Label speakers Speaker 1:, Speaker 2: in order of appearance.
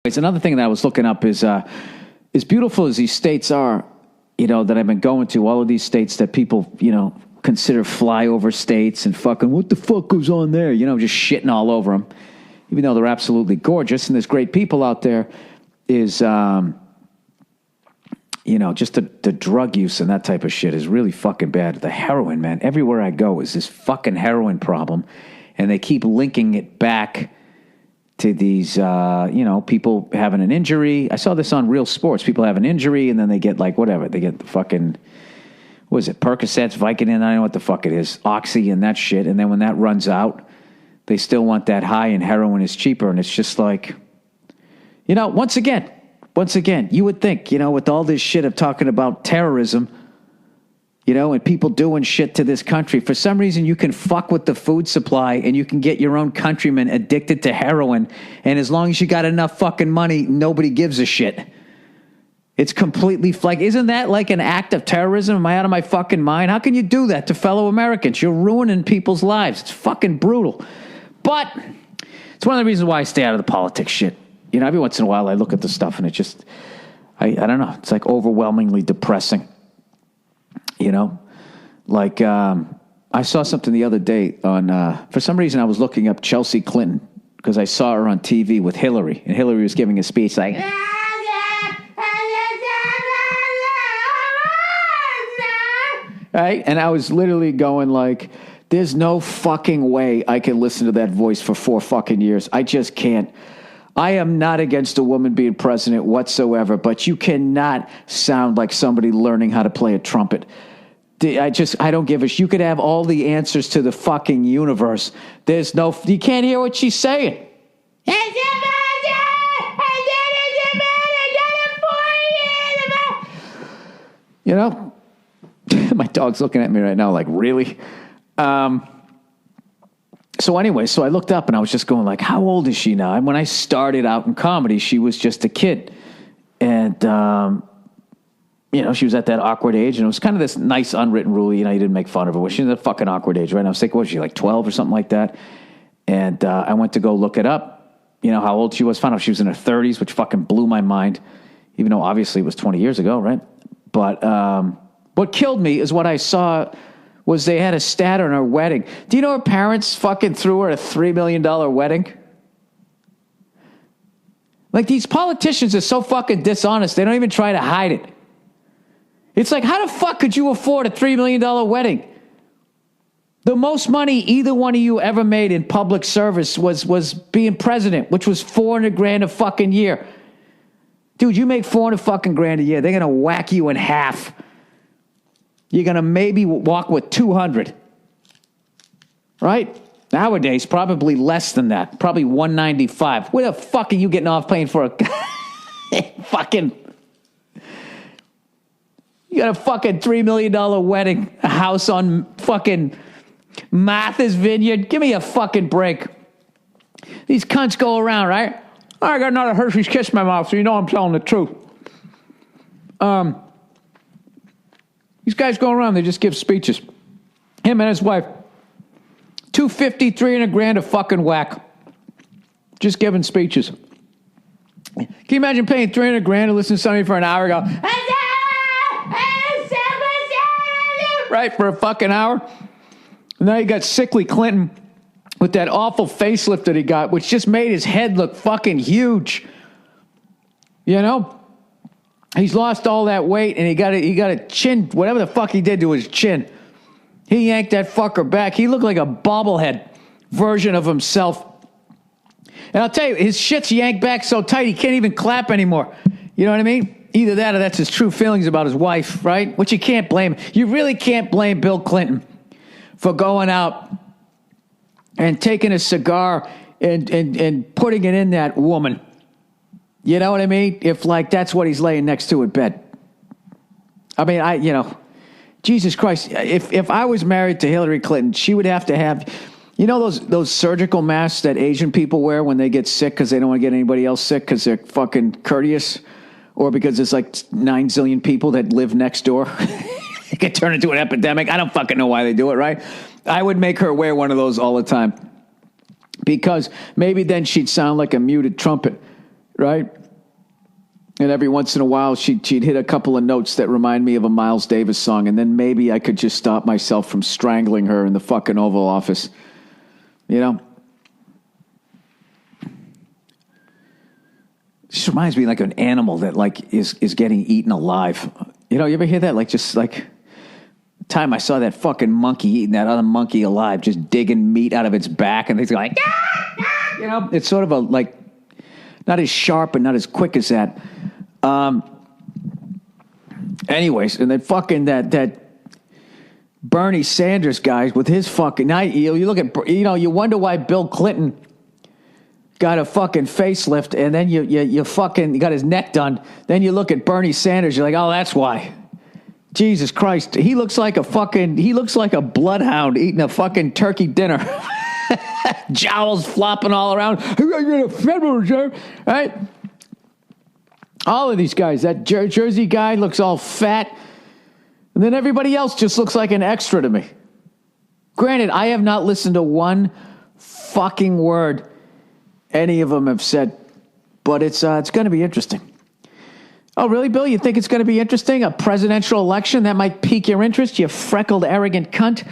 Speaker 1: It's another thing that I was looking up is as beautiful as these states are, that I've been going to, all of these states that people, consider flyover states and fucking, what the fuck goes on there? Just shitting all over them, even though they're absolutely gorgeous and there's great people out there, is, just the drug use and that type of shit is really fucking bad. The heroin, man, everywhere I go is this fucking heroin problem. And they keep linking it back to these, people having an injury. I saw this on Real Sports. People have an injury, and then they get, whatever. They get the fucking, what is it, Percocets, Vicodin, I don't know what the fuck it is, Oxy and that shit. And then when that runs out, they still want that high, and heroin is cheaper. And it's just like, once again, you would think, with all this shit of talking about terrorism, and people doing shit to this country, for some reason you can fuck with the food supply and you can get your own countrymen addicted to heroin. And as long as you got enough fucking money, nobody gives a shit. It's completely isn't that like an act of terrorism? Am I out of my fucking mind? How can you do that to fellow Americans? You're ruining people's lives. It's fucking brutal. But it's one of the reasons why I stay out of the politics shit. Every once in a while I look at the stuff and it just, I don't know. It's overwhelmingly depressing. I saw something the other day on, for some reason I was looking up Chelsea Clinton because I saw her on TV with Hillary, and Hillary was giving a speech like, right? And I was literally going there's no fucking way I can listen to that voice for 4 fucking years. I just can't. I am not against a woman being president whatsoever, but you cannot sound like somebody learning how to play a trumpet. I don't give a shit. You could have all the answers to the fucking universe. You can't hear what she's saying. My dog's looking at me right now really? So anyway, I looked up and I was just going how old is she now? And when I started out in comedy, she was just a kid. And, she was at that awkward age, and it was kind of this nice unwritten rule, you didn't make fun of her. She's at a fucking awkward age, right? And I was thinking, was she 12 or something like that? And I went to go look it up, how old she was. Found out she was in her 30s, which fucking blew my mind, even though obviously it was 20 years ago, right? But what killed me is what I saw was they had a stat on her wedding. Do you know her parents fucking threw her a $3 million wedding? These politicians are so fucking dishonest, they don't even try to hide it. It's how the fuck could you afford a $3 million wedding? The most money either one of you ever made in public service was being president, which was $400,000 a fucking year. Dude, you make $400 fucking grand a year, they're gonna whack you in half. You're gonna maybe walk with 200, right? Nowadays, probably less than that, probably 195. Where the fuck are you getting off paying for a fucking? You got a fucking $3 million wedding, a house on fucking Martha's Vineyard. Give me a fucking break. These cunts go around, right? I got another Hershey's Kiss in my mouth, so you know I'm telling the truth. These guys go around, they just give speeches. Him and his wife. $250,000, $300,000 a fucking whack. Just giving speeches. Can you imagine paying $300,000 to listen to somebody for an hour and go, right, for a fucking hour? And now you got sickly Clinton with that awful facelift that he got, which just made his head look fucking huge. He's lost all that weight, and he got a chin, whatever the fuck he did to his chin. He yanked that fucker back. He looked like a bobblehead version of himself. And I'll tell you, his shit's yanked back so tight he can't even clap anymore. You know what I mean? Either that or that's his true feelings about his wife, right? Which you can't blame. You really can't blame Bill Clinton for going out and taking a cigar and putting it in that woman. You know what I mean? If that's what he's laying next to in bed. I mean, Jesus Christ, if I was married to Hillary Clinton, she would have to have, those surgical masks that Asian people wear when they get sick because they don't want to get anybody else sick because they're fucking courteous, or because there's 9 zillion people that live next door. It could turn into an epidemic. I don't fucking know why they do it, right? I would make her wear one of those all the time because maybe then she'd sound like a muted trumpet right? And every once in a while, she'd hit a couple of notes that remind me of a Miles Davis song, and then maybe I could just stop myself from strangling her in the fucking Oval Office. You know? It just reminds me like an animal that like is getting eaten alive. You know, you ever hear that? Like just like the time I saw that fucking monkey eating that other monkey alive, just digging meat out of its back, and it's like, you know, it's sort of a like not as sharp and not as quick as that. Anyways, and then fucking that Bernie Sanders guy with his fucking now you look at you wonder why Bill Clinton got a fucking facelift, and then you fucking got his neck done. Then you look at Bernie Sanders, you're like, oh, that's why. Jesus Christ, he looks like a bloodhound eating a fucking turkey dinner. Jowls flopping all around. You're the Federal Reserve, right? All of these guys. That Jersey guy looks all fat. And then everybody else just looks like an extra to me. Granted, I have not listened to one fucking word any of them have said, but it's going to be interesting. Oh, really, Bill? You think it's going to be interesting? A presidential election? That might pique your interest, you freckled, arrogant cunt?